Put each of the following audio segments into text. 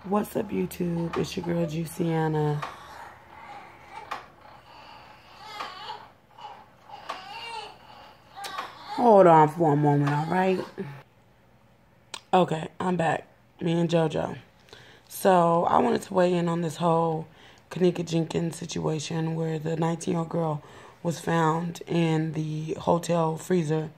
What's up, YouTube? It's your girl, Juicyana. Hold on for one moment, alright? Okay, I'm back. Me and JoJo. So, I wanted to weigh in on this whole Kenneka Jenkins situation where the 19-year-old girl was found in the hotel freezer.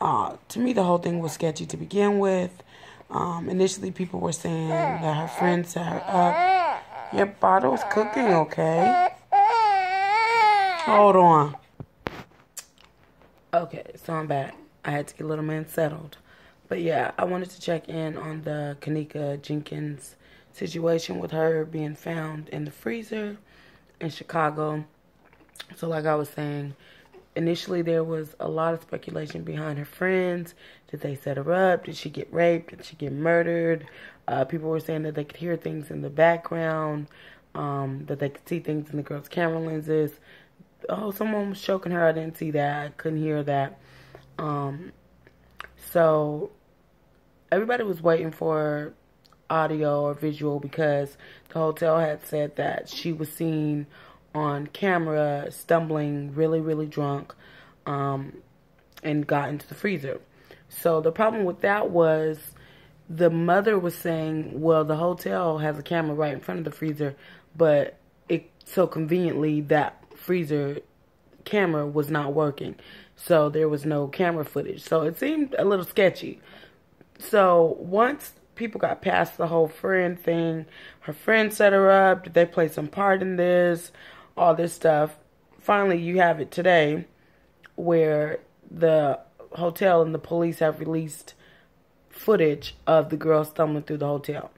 To me, the whole thing was sketchy to begin with. Initially, people were saying that her friend set her up. Your bottle's cooking, okay? Hold on. Okay, so I'm back. I had to get little man settled. But yeah, I wanted to check in on the Kenneka Jenkins situation with her being found in the freezer in Chicago. So like I was saying, initially there was a lot of speculation behind her friends. Did they set her up? Did she get raped? Did she get murdered? People were saying that they could hear things in the background, that they could see things in the girl's camera lenses. Oh, someone was choking her. I didn't see that. I couldn't hear that. So everybody was waiting for audio or visual because the hotel had said that she was seen on camera stumbling really, really drunk, and got into the freezer. So the problem with that was the mother was saying, well, the hotel has a camera right in front of the freezer, but it so conveniently that freezer camera was not working. So there was no camera footage. So it seemed a little sketchy. So once people got past the whole friend thing, her friend set her up, did they play some part in this, all this stuff. Finally, you have it today where the hotel and the police have released footage of the girl stumbling through the hotel.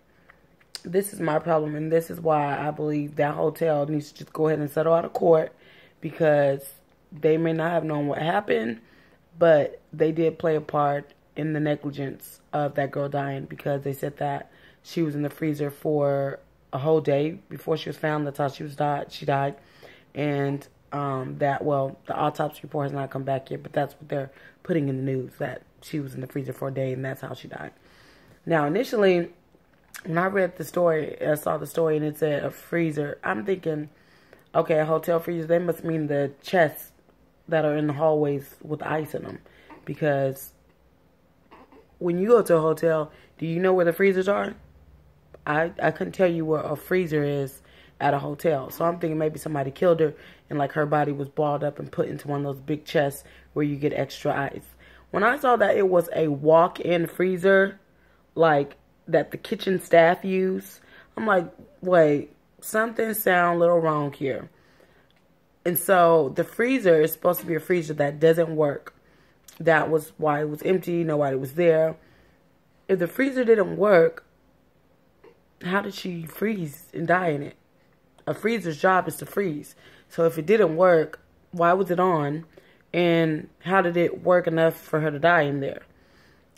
This is my problem, and this is why I believe that hotel needs to just go ahead and settle out of court, because they may not have known what happened, but they did play a part in the negligence of that girl dying, because they said that she was in the freezer for a whole day before she was found. That's how she died. And that, well, the autopsy report has not come back yet, but that's what they're putting in the news, that she was in the freezer for a day and that's how she died. Now, initially, when I read the story, I saw the story and it said a freezer, I'm thinking, okay, a hotel freezer, they must mean the chests that are in the hallways with ice in them. Because when you go to a hotel, do you know where the freezers are? I couldn't tell you where a freezer is at a hotel. So I'm thinking maybe somebody killed her and like her body was balled up and put into one of those big chests where you get extra ice. When I saw that it was a walk-in freezer, like that the kitchen staff use, I'm like, wait, something sounds a little wrong here. And so the freezer is supposed to be a freezer that doesn't work. That was why it was empty. Nobody was there. If the freezer didn't work, how did she freeze and die in it? A freezer's job is to freeze. So if it didn't work, why was it on? And how did it work enough for her to die in there?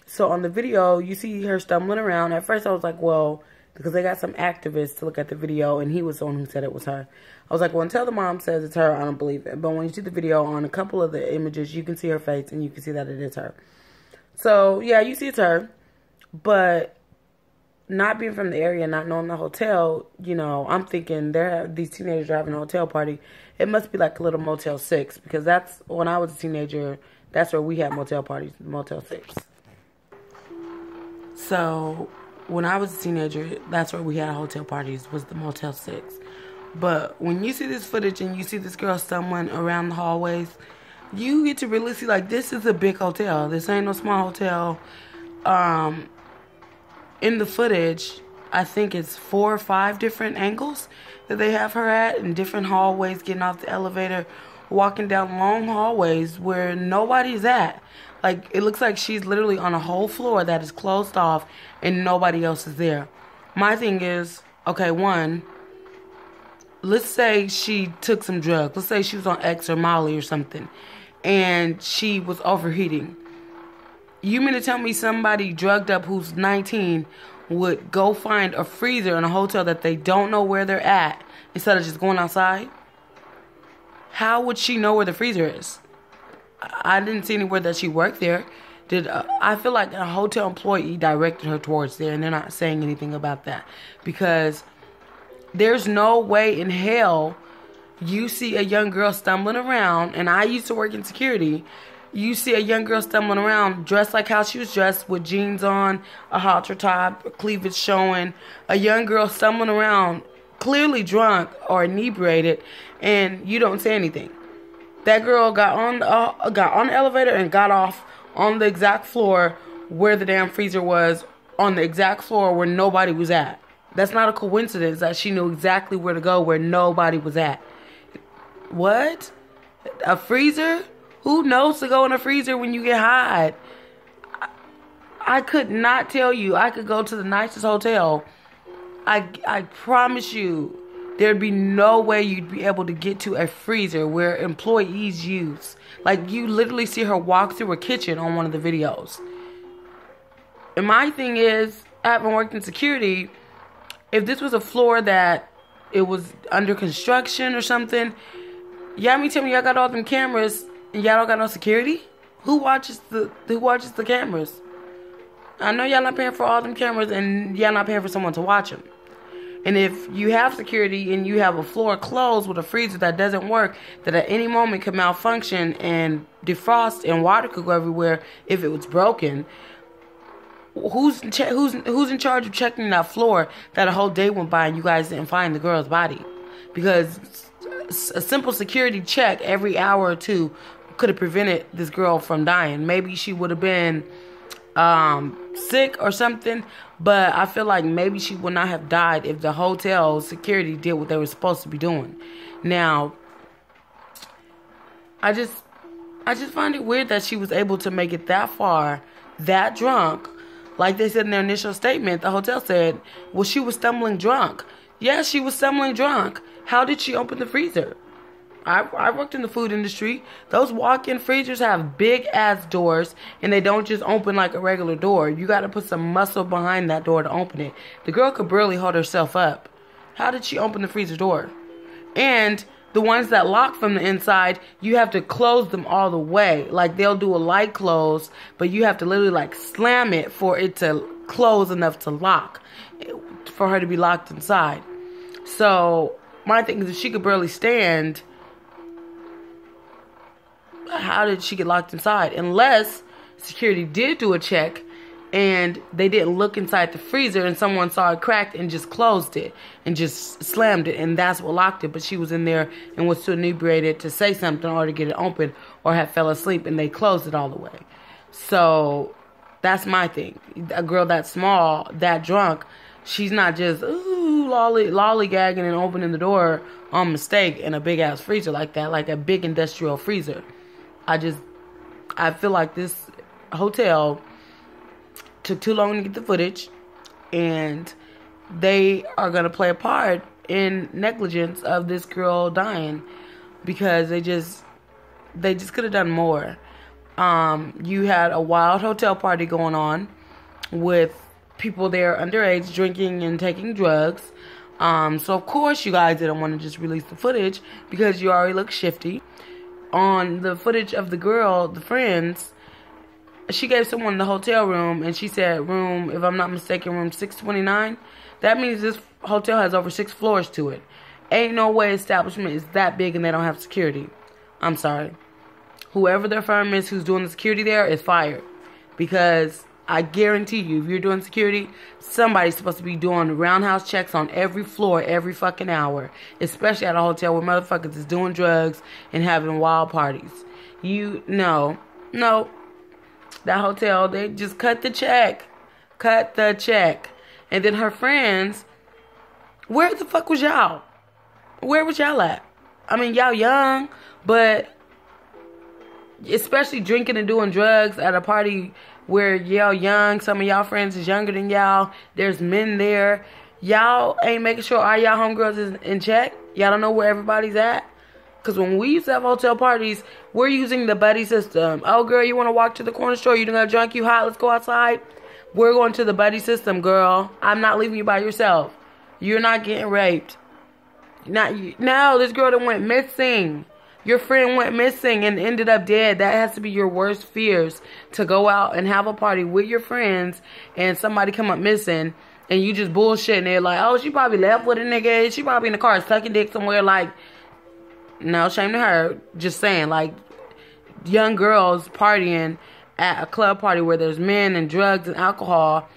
So on the video, you see her stumbling around. At first I was like, well, because they got some activists to look at the video, and he was the one who said it was her. I was like, well, until the mom says it's her, I don't believe it. But when you see the video, on a couple of the images, you can see her face, and you can see that it is her. So, yeah, you see it's her. But not being from the area, not knowing the hotel, you know, I'm thinking these teenagers are having a hotel party. It must be like a little Motel 6, because that's, when I was a teenager, that's where we had motel parties, Motel 6. So when I was a teenager, that's where we had hotel parties, was the Motel 6. But when you see this footage and you see this girl stumbling around the hallways, you get to really see, like, this is a big hotel. This ain't no small hotel. In the footage, I think it's 4 or 5 different angles that they have her at, in different hallways, getting off the elevator, walking down long hallways where nobody's at. Like, it looks like she's literally on a whole floor that is closed off and nobody else is there. My thing is, okay, one, let's say she took some drugs. Let's say she was on X or Molly or something, and she was overheating. You mean to tell me somebody drugged up who's 19 would go find a freezer in a hotel that they don't know where they're at instead of just going outside? How would she know where the freezer is? I didn't see anywhere that she worked there. I feel like a hotel employee directed her towards there, and they're not saying anything about that, because there's no way in hell you see a young girl stumbling around, and I used to work in security. You see a young girl stumbling around dressed like how she was dressed, with jeans on, a halter top, cleavage showing. A young girl stumbling around, clearly drunk or inebriated, and you don't say anything. That girl got on the elevator and got off on the exact floor where the damn freezer was, on the exact floor where nobody was at. That's not a coincidence that she knew exactly where to go where nobody was at. What? A freezer? Who knows to go in a freezer when you get high? I could not tell you. I could go to the nicest hotel. I promise you, there'd be no way you'd be able to get to a freezer where employees use. Like, you literally see her walk through a kitchen on one of the videos. And my thing is, having worked in security, if this was a floor that it was under construction or something, y'all mean tell me y'all got all them cameras and y'all don't got no security? Who watches the cameras? I know y'all not paying for all them cameras, and y'all not paying for someone to watch them. And if you have security and you have a floor closed with a freezer that doesn't work, that at any moment could malfunction and defrost and water could go everywhere if it was broken, who's in charge of checking that floor that a whole day went by and you guys didn't find the girl's body? Because a simple security check every hour or two could have prevented this girl from dying. Maybe she would have been sick or something, but I feel like maybe she would not have died if the hotel security did what they were supposed to be doing. Now, I just find it weird that she was able to make it that far, that drunk. Like they said in their initial statement, the hotel said, well, she was stumbling drunk. Yes, she was stumbling drunk. How did she open the freezer? I worked in the food industry. Those walk-in freezers have big-ass doors, and they don't just open like a regular door. You got to put some muscle behind that door to open it. The girl could barely hold herself up. How did she open the freezer door? And the ones that lock from the inside, you have to close them all the way. Like, they'll do a light close, but you have to literally, like, slam it for it to close enough to lock, for her to be locked inside. So, my thing is, if she could barely stand, how did she get locked inside? Unless security did do a check and they didn't look inside the freezer and someone saw it cracked and just closed it and just slammed it, and that's what locked it. But she was in there and was too inebriated to say something or to get it open, or had fell asleep and they closed it all the way. So that's my thing. A girl that small, that drunk, she's not just lollygagging and opening the door on mistake in a big ass freezer like that, like a big industrial freezer. I feel like this hotel took too long to get the footage, and they are going to play a part in negligence of this girl dying, because they just could have done more. You had a wild hotel party going on with people there underage drinking and taking drugs. So of course you guys didn't want to just release the footage because you already look shifty. On the footage of the girl, the friends, she gave someone the hotel room, and she said room, if I'm not mistaken, room 629. That means this hotel has over 6 floors to it. Ain't no way establishment is that big and they don't have security. I'm sorry. Whoever their firm is who's doing the security there is fired. Because I guarantee you, if you're doing security, somebody's supposed to be doing roundhouse checks on every floor every fucking hour. Especially at a hotel where motherfuckers is doing drugs and having wild parties. No. That hotel, they just cut the check. Cut the check. And then her friends, where the fuck was y'all? Where was y'all at? I mean, y'all young, but especially drinking and doing drugs at a party where y'all young, some of y'all friends is younger than y'all, there's men there. Y'all ain't making sure all y'all homegirls is in check. Y'all don't know where everybody's at. Because when we used to have hotel parties, we're using the buddy system. Oh, girl, you want to walk to the corner store? You done got drunk, you hot, let's go outside. We're going to the buddy system, girl. I'm not leaving you by yourself. You're not getting raped. No, this girl that went missing. your friend went missing and ended up dead. That has to be your worst fears, to go out and have a party with your friends and somebody come up missing and you just bullshit and they're like, oh, she probably left with a nigga. She probably in the car sucking dick somewhere. Like, no shame to her. Just saying, like, young girls partying at a club party where there's men and drugs and alcohol,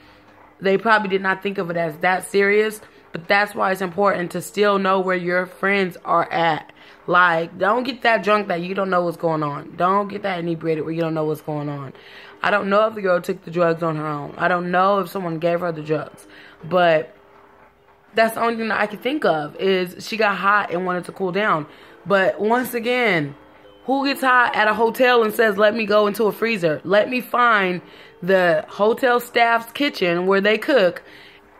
they probably did not think of it as that serious. But that's why it's important to still know where your friends are at. Like, don't get that drunk that you don't know what's going on. Don't get that inebriated where you don't know what's going on. I don't know if the girl took the drugs on her own. I don't know if someone gave her the drugs. But that's the only thing that I can think of is she got hot and wanted to cool down. But once again, who gets hot at a hotel and says, let me go into a freezer? Let me find the hotel staff's kitchen where they cook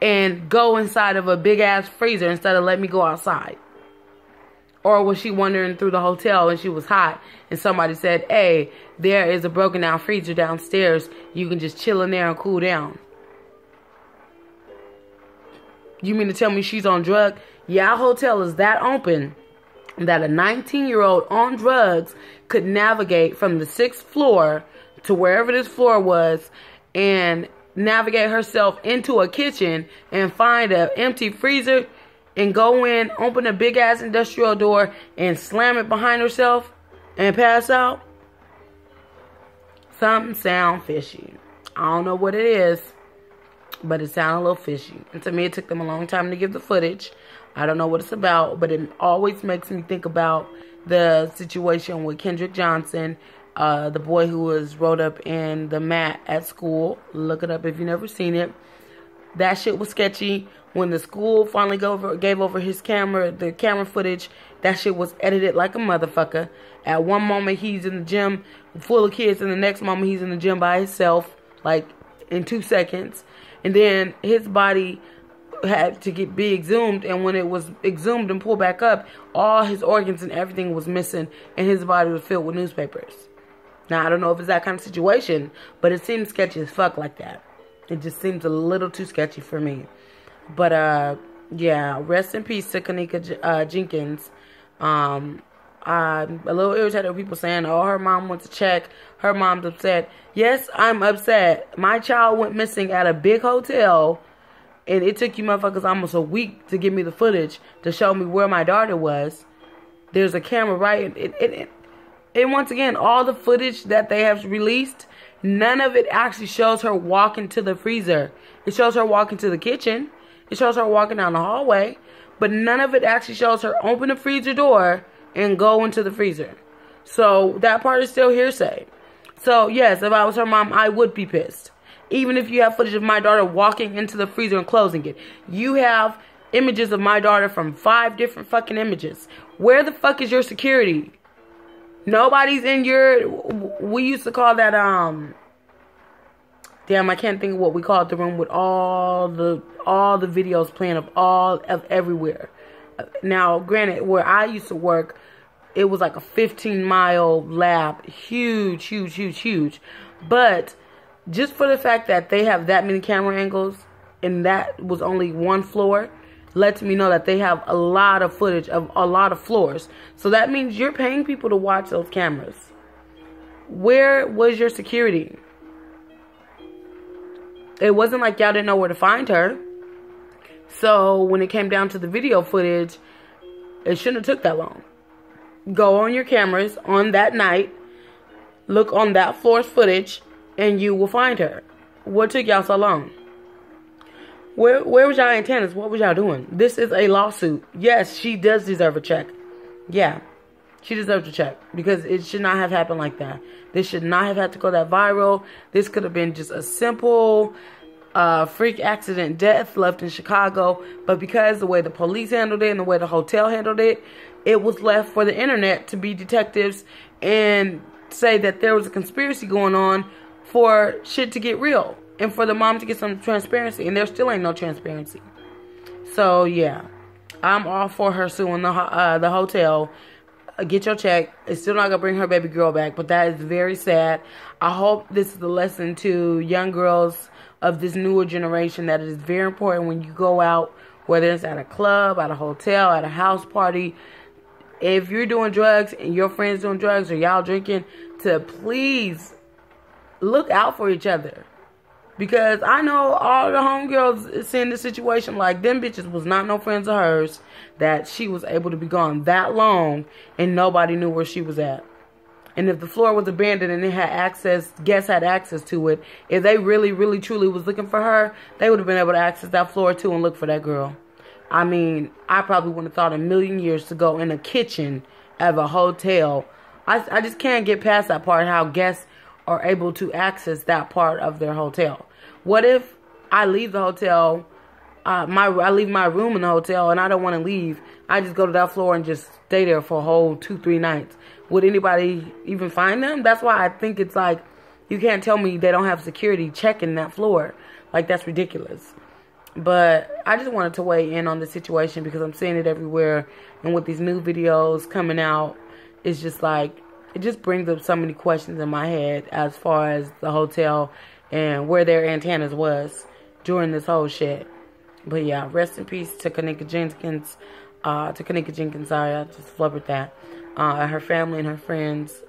and go inside of a big-ass freezer instead of let me go outside. Or was she wandering through the hotel and she was hot and somebody said, hey, there is a broken down freezer downstairs. You can just chill in there and cool down. You mean to tell me she's on drugs? Yeah, our hotel is that open that a 19-year-old on drugs could navigate from the 6th floor to wherever this floor was and navigate herself into a kitchen and find an empty freezer and go in, open a big ass industrial door and slam it behind herself and pass out. Something sound fishy. I don't know what it is, but it sounded a little fishy. And to me, it took them a long time to give the footage. I don't know what it's about, but it always makes me think about the situation with Kendrick Johnson, the boy who was rolled up in the mat at school. Look it up if you've never seen it. That shit was sketchy. When the school finally gave over his camera, the camera footage, that shit was edited like a motherfucker. At one moment, he's in the gym full of kids, and the next moment, he's in the gym by himself, like in 2 seconds. And then his body had to be exhumed, and when it was exhumed and pulled back up, all his organs and everything was missing, and his body was filled with newspapers. Now, I don't know if it's that kind of situation, but it seems sketchy as fuck like that. It just seems a little too sketchy for me. But, yeah, rest in peace to Kenneka Jenkins. I'm a little irritated with people saying, oh, her mom went to check. Her mom's upset. Yes, I'm upset. My child went missing at a big hotel, and it took you motherfuckers almost a week to give me the footage to show me where my daughter was. There's a camera right. And once again, all the footage that they have released, none of it actually shows her walking to the freezer. It shows her walking to the kitchen. It shows her walking down the hallway. But none of it actually shows her open the freezer door and go into the freezer. So that part is still hearsay. So yes, if I was her mom, I would be pissed. Even if you have footage of my daughter walking into the freezer and closing it. You have images of my daughter from 5 different fucking images. Where the fuck is your security? Nobody's in your... We used to call that, damn, I can't think of what we called the room with all the videos playing of everywhere. Now, granted, where I used to work, it was like a 15-mile lab. Huge, huge, huge, huge. But just for the fact that they have that many camera angles and that was only one floor lets me know that they have a lot of footage of a lot of floors. So that means you're paying people to watch those cameras. Where was your security? It wasn't like y'all didn't know where to find her. So when it came down to the video footage, it shouldn't have took that long. Go on your cameras on that night, look on that floor's footage, and you will find her. What took y'all so long? Where was y'all antennas? What was y'all doing? This is a lawsuit. Yes, she does deserve a check. Yeah, she deserves a check because it should not have happened like that. This should not have had to go that viral. This could have been just a simple freak accident death left in Chicago. But because the way the police handled it and the way the hotel handled it, it was left for the internet to be detectives and say that there was a conspiracy going on for shit to get real. And for the mom to get some transparency. And there still ain't no transparency. So, yeah. I'm all for her suing the hotel. Get your check. It's still not going to bring her baby girl back. But that is very sad. I hope this is a lesson to young girls of this newer generation. That it is very important when you go out. Whether it's at a club, at a hotel, at a house party. if you're doing drugs and your friends doing drugs or y'all drinking, to please look out for each other. Because I know all the homegirls seeing the situation like them bitches was not no friends of hers, that she was able to be gone that long and nobody knew where she was at. And if the floor was abandoned and it had access, guests had access to it, if they really, really, truly was looking for her, they would have been able to access that floor too and look for that girl. I mean, I probably wouldn't have thought a million years to go in a kitchen of a hotel. I just can't get past that part, how guests are able to access that part of their hotel. What if I leave the hotel, I leave my room in the hotel and I don't want to leave. I just go to that floor and just stay there for a whole 2-3 nights. Would anybody even find them? That's why I think it's like, you can't tell me they don't have security checking that floor. Like, that's ridiculous. But I just wanted to weigh in on the situation because I'm seeing it everywhere. And with these new videos coming out, it's just like, it just brings up so many questions in my head as far as the hotel and where their antennas was during this whole shit. But yeah, rest in peace to Kenneka Jenkins. Sorry, I just flubbered that. Her family and her friends.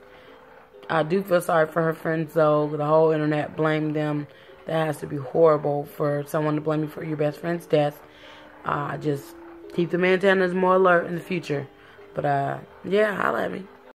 I do feel sorry for her friends though. The whole internet blamed them. That has to be horrible for someone to blame you for your best friend's death. Just keep the antennas more alert in the future. But yeah, holla at me.